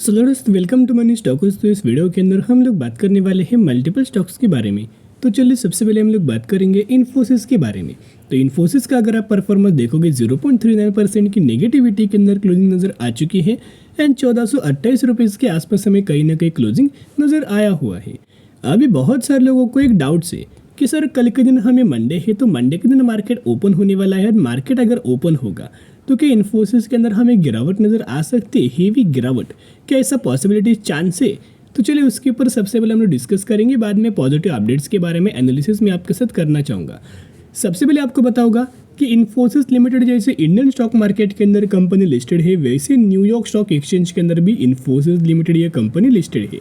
सो दोस्तों welcome to money stocks. तो इस वीडियो के अंदर हम लोग बात करने वाले हैं मल्टीपल स्टॉक्स के बारे में। तो चलिए सबसे पहले हम लोग बात करेंगे इन्फोसिस के बारे में। तो इन्फोसिस का अगर आप परफॉर्मेंस देखोगे 0.39% की नेगेटिविटी के अंदर क्लोजिंग नज़र आ चुकी है एंड 1428 रुपीज़ के आसपास हमें कहीं ना कहीं क्लोजिंग नज़र आया हुआ है। अभी बहुत सारे लोगों को एक डाउट से कि सर कल के दिन हमें मंडे है तो मंडे के दिन मार्केट ओपन होने वाला है। मार्केट अगर ओपन होगा तो क्या इन्फोसिस के अंदर हमें गिरावट नज़र आ सकती है, हेवी गिरावट? क्या ऐसा पॉसिबिलिटी चांस है? तो चलिए उसके ऊपर सबसे पहले हम लोग डिस्कस करेंगे, बाद में पॉजिटिव अपडेट्स के बारे में एनालिसिस में आपके साथ करना चाहूँगा। सबसे पहले आपको बताऊंगा कि इन्फोसिस लिमिटेड जैसे इंडियन स्टॉक मार्केट के अंदर कंपनी लिस्टेड है, वैसे न्यूयॉर्क स्टॉक एक्सचेंज के अंदर भी इन्फोसिस लिमिटेड ये कंपनी लिस्टेड है।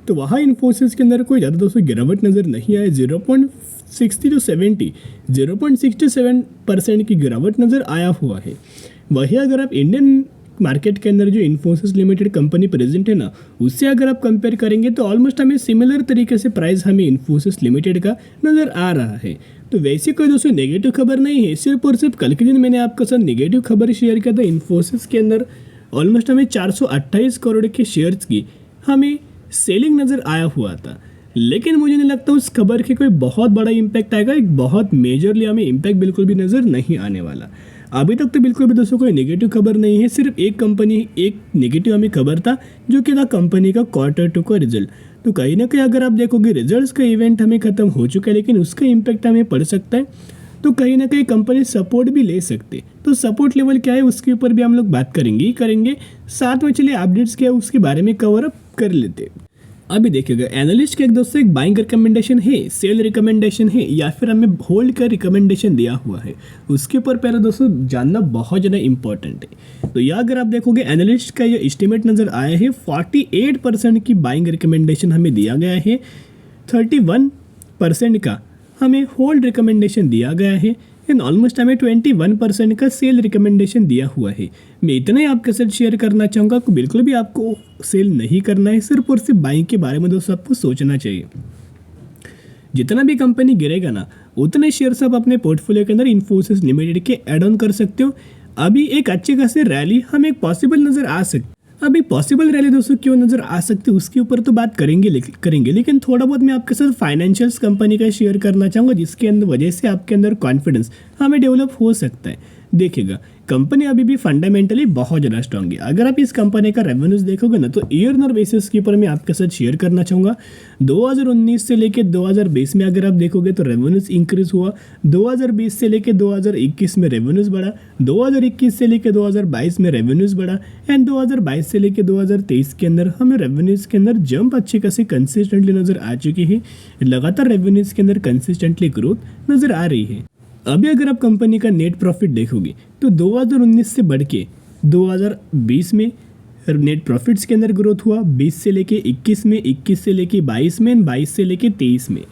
तो वहाँ इन्फोसिस के अंदर कोई ज़्यादा दोस्तों गिरावट नज़र नहीं आए। 0.67% की गिरावट नज़र आया हुआ है। वही अगर आप इंडियन मार्केट के अंदर जो इन्फोसिस लिमिटेड कंपनी प्रेजेंट है ना, उससे अगर आप कंपेयर करेंगे तो ऑलमोस्ट हमें सिमिलर तरीके से प्राइस हमें इन्फोसिस लिमिटेड का नज़र आ रहा है। तो वैसे कोई दोस्तों नेगेटिव खबर नहीं है, सिर्फ और सिर्फ कल के दिन मैंने आपके साथ नेगेटिव खबर शेयर किया था। इन्फोसिस के अंदर ऑलमोस्ट हमें 428 करोड़ के शेयर्स की हमें सेलिंग नज़र आया हुआ था, लेकिन मुझे नहीं लगता उस खबर के कोई बहुत बड़ा इम्पैक्ट आएगा। एक बहुत मेजरली हमें इम्पैक्ट बिल्कुल भी नज़र नहीं आने वाला। अभी तक तो बिल्कुल भी दोस्तों कोई नेगेटिव खबर नहीं है। सिर्फ एक नेगेटिव हमें खबर था जो कि था कंपनी का Q2 का रिजल्ट। तो कहीं ना कहीं अगर आप देखोगे रिजल्ट्स का इवेंट हमें खत्म हो चुका है, लेकिन उसका इम्पैक्ट हमें पड़ सकता है। तो कहीं ना कहीं कंपनी सपोर्ट भी ले सकते। तो सपोर्ट लेवल क्या है उसके ऊपर भी हम लोग बात करेंगे साथ में। चलिए अपडेट्स क्या है उसके बारे में कवर अप कर लेते। अभी देखिएगा एनालिस्ट के एक दोस्तों एक बाइंग रिकमेंडेशन है, सेल रिकमेंडेशन है, या फिर हमें होल्ड का रिकमेंडेशन दिया हुआ है, उसके ऊपर पहले दोस्तों जानना बहुत ज़्यादा इंपॉर्टेंट है। तो यह अगर आप देखोगे एनालिस्ट का ये एस्टिमेट नज़र आया है 48% की बाइंग रिकमेंडेशन हमें दिया गया है, 31% का हमें होल्ड रिकमेंडेशन दिया गया है एंड ऑलमोस्ट हमें 21% का सेल रिकमेंडेशन दिया हुआ है। मैं इतना ही आपके साथ शेयर करना चाहूँगा कि बिल्कुल भी आपको सेल नहीं करना है, सिर्फ और सिर्फ बाइंग के बारे में दोस्तों आपको सोचना चाहिए। जितना भी कंपनी गिरेगा ना उतने शेयर्स आप अपने पोर्टफोलियो के अंदर इन्फोसिस लिमिटेड के ऐड ऑन कर सकते हो। अभी एक अच्छी खासी रैली हमें पॉसिबल नज़र आ सकती। अभी पॉसिबल रैली दोस्तों क्यों नज़र आ सकती है उसके ऊपर तो बात करेंगे लेकिन थोड़ा बहुत मैं आपके साथ फाइनेंशियल्स कंपनी का शेयर करना चाहूँगा, जिसके अंदर वजह से आपके अंदर कॉन्फिडेंस हमें डेवलप हो सकता है। देखिएगा कंपनी अभी भी फंडामेंटली बहुत ज़्यादा स्ट्रांग है। अगर आप इस कंपनी का रेवेन्यूज देखोगे ना तो ईयर ऑन बेसिस के ऊपर मैं आपके साथ शेयर करना चाहूँगा। 2019 से लेकर 2020 में अगर आप देखोगे तो रेवेन्यूज इंक्रीज हुआ, 2020 से लेकर 2021 में रेवेन्यूज बढ़ा, 2021 से लेकर 2022 में रेवेन्यूज बढ़ा एंड 2022 से लेकर 2023 के अंदर हमें रेवेन्यूज के अंदर जंप अच्छी खासी कंसिस्टेंटली नज़र आ चुकी है। लगातार रेवेन्यूज के अंदर कंसिस्टेंटली ग्रोथ नज़र आ रही है। अभी अगर आप कंपनी का नेट प्रॉफिट देखोगे तो 2019 से बढ़ के 2020 में नेट प्रॉफिट्स के अंदर ग्रोथ हुआ, 20 से लेके 21 में, 21 से लेके 22 में, 22 से लेके 23 में।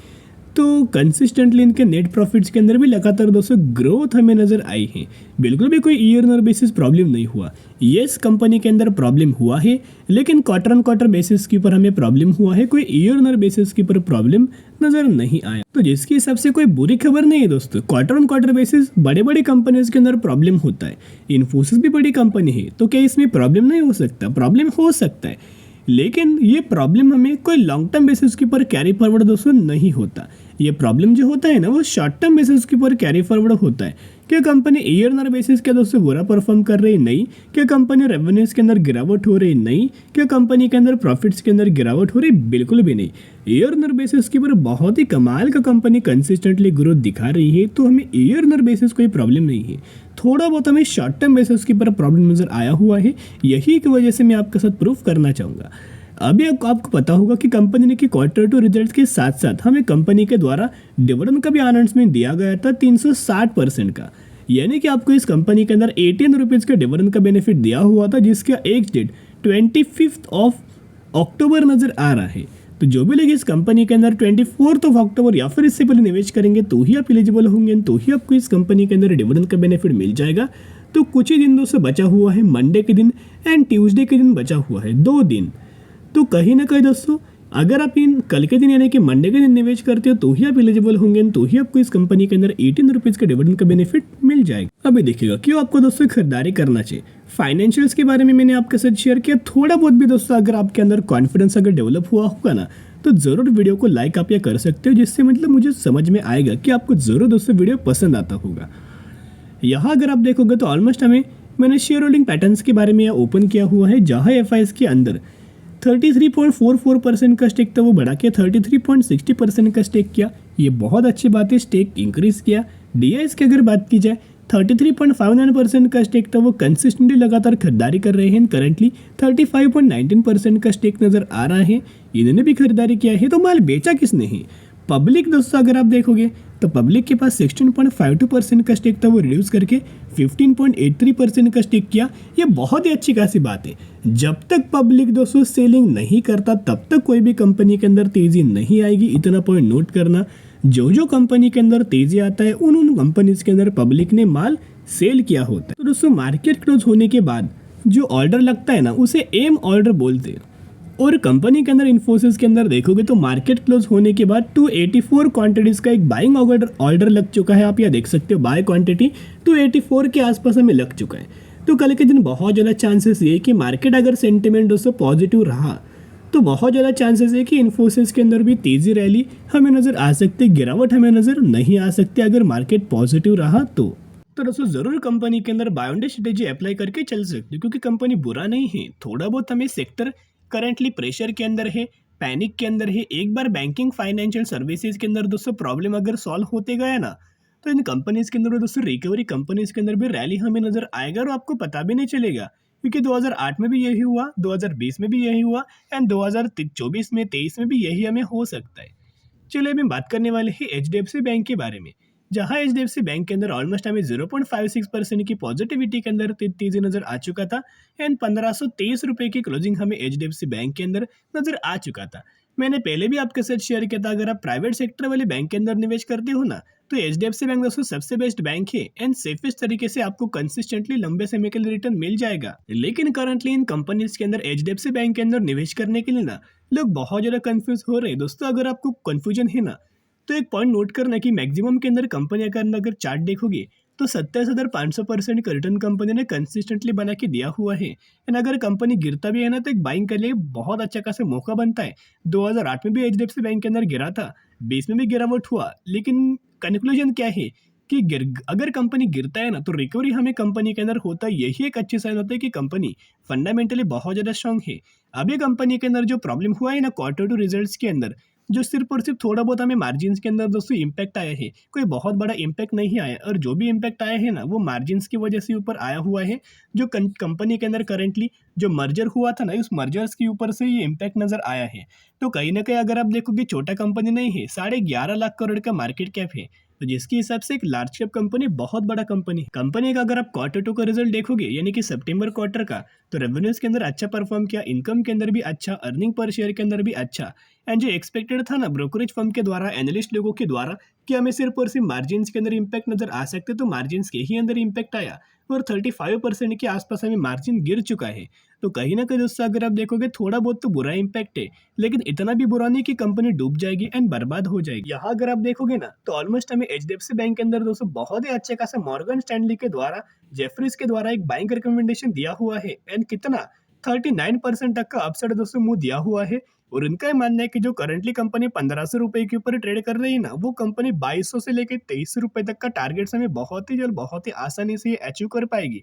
तो कंसिस्टेंटली इनके नेट प्रॉफिट्स के अंदर भी लगातार दोस्तों ग्रोथ हमें नज़र आई है। बिल्कुल भी कोई ईयर ऑन बेसिस प्रॉब्लम नहीं हुआ। येस कंपनी के अंदर प्रॉब्लम हुआ है, लेकिन क्वार्टर ऑन क्वार्टर बेसिस के ऊपर हमें प्रॉब्लम हुआ है, कोई ईयर ऑन बेसिस के ऊपर प्रॉब्लम नज़र नहीं आया। तो जिसके हिसाब से कोई बुरी खबर नहीं है दोस्तों। क्वार्टर ऑन क्वार्टर बेसिस बड़े बड़े कंपनीज के अंदर प्रॉब्लम होता है। इन्फोसिस भी बड़ी कंपनी है, तो क्या इसमें प्रॉब्लम नहीं हो सकता? प्रॉब्लम हो सकता है, लेकिन ये प्रॉब्लम हमें कोई लॉन्ग टर्म बेसिस के ऊपर कैरी फॉरवर्ड दोस्तों नहीं होता। ये प्रॉब्लम जो होता है ना वो शॉर्ट टर्म बेसिस के ऊपर कैरी फॉरवर्ड होता है। क्या कंपनी ईयर ऑन बेसिस के दोस्तों बुरा परफॉर्म कर रही? नहीं। क्या कंपनी रेवेन्यूज के अंदर गिरावट हो रही? नहीं। क्या कंपनी के अंदर प्रॉफिट्स के अंदर गिरावट हो रही? बिल्कुल भी नहीं। ईयर ऑन बेसिस के ऊपर बहुत ही कमाल का कंपनी कंसिस्टेंटली ग्रोथ दिखा रही है, तो हमें ईयर ऑन बेसिस कोई प्रॉब्लम नहीं है। थोड़ा बहुत हमें शॉर्ट टर्म बेसिस के ऊपर प्रॉब्लम नज़र आया हुआ है, यही की वजह से मैं आपके साथ प्रूफ करना चाहूँगा। अभी आपको पता होगा कि कंपनी ने कि Q2 रिजल्ट के साथ साथ हमें कंपनी के द्वारा डिविडेंड का भी अनाउंसमेंट दिया गया था 360% का, यानी कि आपको इस कंपनी के अंदर 18 रुपीज़ के डिविडेंड का बेनिफिट दिया हुआ था, जिसका एक डेट 25 अक्टूबर नज़र आ रहा है। तो जो भी लोग इस कंपनी के अंदर 24 अक्टूबर या फिर इससे पहले निवेश करेंगे तो ही आप एलिजिबल होंगे, तो ही आपको इस कंपनी के अंदर डिविडेंड का बेनिफिट मिल जाएगा। तो कुछ ही दिन दोस्तों बचा हुआ है, मंडे के दिन एंड ट्यूसडे के दिन बचा हुआ है, 2 दिन। तो कहीं ना कहीं दोस्तों अगर आप इन कल के दिन यानी कि मंडे के दिन निवेश करते हो तो ही आप एलिजिबल होंगे, तो ही आपको इस कंपनी के अंदर 18 रुपीज़ के डिविडेंड का बेनिफिट मिल जाएगा। अभी देखिएगा क्यों आपको दोस्तों खरीदारी करना चाहिए। फाइनेंशियल्स के बारे में मैंने आपके साथ शेयर किया, थोड़ा बहुत भी दोस्तों अगर आपके अंदर कॉन्फिडेंस अगर डेवलप हुआ होगा ना, तो ज़रूर वीडियो को लाइक आप या कर सकते हो, जिससे मतलब मुझे समझ में आएगा कि आपको ज़रूर दोस्तों वीडियो पसंद आता होगा। यहाँ अगर आप देखोगे तो ऑलमोस्ट मैंने शेयर होल्डिंग पैटर्न्स के बारे में यहाँ ओपन किया हुआ है, जहाँ एफ के अंदर 33.44% का स्टेक था वो बढ़ा के 33.60% का स्टेक किया। ये बहुत अच्छी बात है, स्टेक इंक्रीज किया। डीआईएस की अगर बात की जाए 33.59% का स्टेक था वो कंसिस्टेंटली लगातार खरीदारी कर रहे हैं। करंटली 35.19% का स्टेक नजर आ रहा है, इन्होंने भी खरीदारी किया है। तो माल बेचा किसने है? पब्लिक दोस्तों अगर आप देखोगे तो पब्लिक के पास 16.52% का स्टेक था वो रिड्यूस करके 15.83% का स्टेक किया। ये बहुत ही अच्छी खासी बात है। जब तक पब्लिक दोस्तों सेलिंग नहीं करता तब तक कोई भी कंपनी के अंदर तेजी नहीं आएगी, इतना पॉइंट नोट करना। जो कंपनी के अंदर तेजी आता है उन कंपनीज के अंदर पब्लिक ने माल सेल किया होता है। तो दोस्तों मार्केट क्लोज होने के बाद जो ऑर्डर लगता है ना, उसे एम ऑर्डर बोलते हैं। और कंपनी के अंदर इन्फोसिस के अंदर देखोगे तो मार्केट क्लोज होने के बाद 284 क्वांटिटीज का एक बाइंग ऑर्डर लग चुका है। आप यह देख सकते हो बाय क्वांटिटी 284 के आसपास हमें लग चुका है। तो कल के दिन बहुत ज़्यादा चांसेस ये कि मार्केट अगर सेंटिमेंट दोस्तों पॉजिटिव रहा तो बहुत ज़्यादा चांसेस है कि इन्फोसिस के अंदर भी तेज़ी रैली हमें नज़र आ सकती है, गिरावट हमें नज़र नहीं आ सकती अगर मार्केट पॉजिटिव रहा तो। दोस्तों ज़रूर कंपनी के अंदर buy on day strategy apply करके चल सकते हो, क्योंकि कंपनी बुरा नहीं है। थोड़ा बहुत हमें सेक्टर करंटली प्रेशर के अंदर है, पैनिक के अंदर है। एक बार बैंकिंग फाइनेंशियल सर्विसेज के अंदर दोस्तों प्रॉब्लम अगर सॉल्व होते गया ना, तो इन कंपनीज के अंदर दोस्तों रिकवरी कंपनीज के अंदर भी रैली हमें नजर आएगा और आपको पता भी नहीं चलेगा। क्योंकि 2008 में भी यही हुआ, 2020 में भी यही हुआ एंड 2024 में 23 में भी यही हमें हो सकता है। चलिए अभी बात करने वाले हैं एचडीएफसी बैंक के बारे में, जहां एचडीएफसी बैंक के अंदर ऑलमोस्ट हमें 0.56% की पॉजिटिविटी के अंदर तेजी नजर आ चुका था एंड 1523 रुपए की क्लोजिंग हमें एचडीएफसी बैंक के अंदर नजर आ चुका था। मैंने पहले भी आपके साथ शेयर किया था, अगर आप प्राइवेट सेक्टर वाले बैंक के अंदर निवेश करते हो ना, तो एचडीएफसी बैंक दोस्तों सबसे बेस्ट बैंक है एंड सेफेस्ट तरीके से आपको कंसिस्टेंटली लंबे समय के लिए रिटर्न मिल जाएगा। लेकिन करंटली इन कंपनीज के अंदर एचडीएफसी बैंक के अंदर निवेश करने के लिए ना लोग बहुत ज्यादा कंफ्यूज हो रहे हैं। दोस्तों अगर आपको कंफ्यूजन है ना, तो एक पॉइंट नोट करना कि मैक्सिमम के अंदर कंपनी का अगर चार्ट देखोगे तो 27,500% का रिटर्न कंपनी ने कंसिस्टेंटली बना के दिया हुआ है। एंड अगर कंपनी गिरता भी है ना, तो एक बाइंग के लिए बहुत अच्छा खासा मौका बनता है। 2008 में भी एचडीएफसी बैंक के अंदर गिरा था, 20 में भी गिरावट हुआ, लेकिन कंक्लूजन क्या है कि अगर कंपनी गिरता है ना, तो रिकवरी हमें कंपनी के अंदर होता है। यही एक अच्छी साइन होता है कि कंपनी फंडामेंटली बहुत ज़्यादा स्ट्रांग है। अभी कंपनी के अंदर जो प्रॉब्लम हुआ है ना क्वार्टर टू रिजल्ट्स के अंदर, जो सिर्फ और सिर्फ थोड़ा बहुत हमें मार्जिन्स के अंदर दोस्तों इम्पैक्ट आया है, कोई बहुत बड़ा इम्पैक्ट नहीं आया। और जो भी इम्पैक्ट आया है ना, वो मार्जिन्स की वजह से ऊपर आया हुआ है। जो कंपनी के अंदर करेंटली जो मर्जर हुआ था ना, उस मर्जर्स के ऊपर से ये इम्पैक्ट नजर आया है। तो कहीं ना कहीं अगर आप देखोगे छोटा कंपनी नहीं है, 11.5 लाख करोड़ का मार्केट कैप है, तो जिसके हिसाब से एक लार्ज कैप कंपनी बहुत बड़ा कंपनी है। कंपनी का अगर आप क्वार्टर टू का रिजल्ट देखोगे यानी कि सितंबर क्वार्टर का, तो रेवेन्यूज के अंदर अच्छा परफॉर्म किया, इनकम के अंदर भी अच्छा, अर्निंग पर शेयर के अंदर भी अच्छा। एंड जो एक्सपेक्टेड था ना ब्रोकरेज फर्म के द्वारा, एनालिस्ट लोगों के द्वारा, कि हमें सिर्फ और सिर्फ मार्जिन के अंदर इम्पैक्ट नजर आ सकते, तो मार्जिन के ही अंदर इम्पैक्ट आया और 35% के आसपास हमें मार्जिन गिर चुका है। तो कहीं ना कहीं दोस्तों अगर आप देखोगे थोड़ा बहुत तो बुरा इम्पैक्ट है, लेकिन इतना भी बुरा नहीं कि कंपनी डूब जाएगी एंड बर्बाद हो जाएगी। यहाँ अगर आप देखोगे ना, तो ऑलमोस्ट हमें एचडीएफसी बैंक के अंदर दोस्तों बहुत ही अच्छे खासा मॉर्गन स्टैनली के द्वारा, जेफरीज के द्वारा एक बाइंग रिकमेंडेशन दिया हुआ है एंड कितना 39% तक का अपसाइड दोस्तों मुंह दिया हुआ है। और उनका ये मानना है कि जो करंटली कंपनी 1500 रुपए के ऊपर ट्रेड कर रही है ना, वो कंपनी 2200 से लेकर 2300 रुपए तक का टारगेट हमें बहुत ही जल्द बहुत ही आसानी से अचीव कर पाएगी।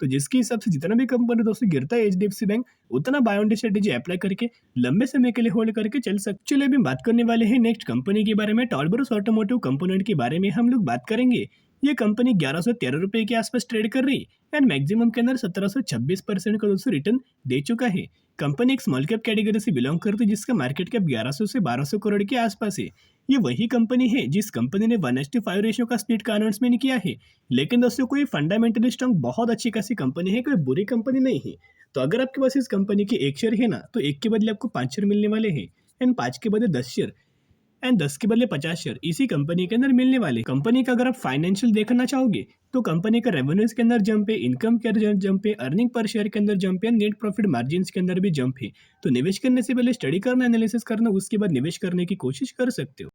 तो जिसके हिसाब से जितना भी कंपनी दोस्तों गिरता है एचडीएफसी बैंक, उतना buy on day strategy apply करके लंबे समय के लिए होल्ड करके चल सकते। चलिए अभी बात करने वाले हैं नेक्स्ट कंपनी के बारे में, टॉलबरोस ऑटोमोटिव कंपोनेंट के बारे में हम लोग बात करेंगे। ये कंपनी 1113 रुपए के आसपास ट्रेड कर रही एंड मैक्सिमम के अंदर 1726% का दोस्तों रिटर्न दे चुका है। कंपनी एक स्मॉल कैप कैटेगरी से बिलोंग करती है, जिसका मार्केट कैप 1100 से 1200 करोड़ के आसपास है। ये वही कंपनी है जिस कंपनी ने 1:5 रेशियो का स्प्लिट का अनाउंसमेंट किया है। लेकिन दोस्तों कोई फंडामेंटली स्ट्रांग बहुत अच्छी खासी कंपनी है, कोई बुरी कंपनी नहीं है। तो अगर आपके पास इस कंपनी के एक शेयर है ना, तो एक के बदले आपको 5 शेयर मिलने वाले हैं एंड 5 के बदले 10 शेयर। एंड 10 के बदले 50 शेयर इसी कंपनी के अंदर मिलने वाले। कंपनी का अगर आप फाइनेंशियल देखना चाहोगे तो कंपनी का रेवेन्यूज के अंदर जंप है, इनकम के अंदर जंप है, अर्निंग पर शेयर के अंदर जंप है, नेट प्रॉफिट मार्जिन के अंदर भी जंप है। तो निवेश करने से पहले स्टडी करना, एनालिसिस करना, उसके बाद निवेश करने की कोशिश कर सकते हो।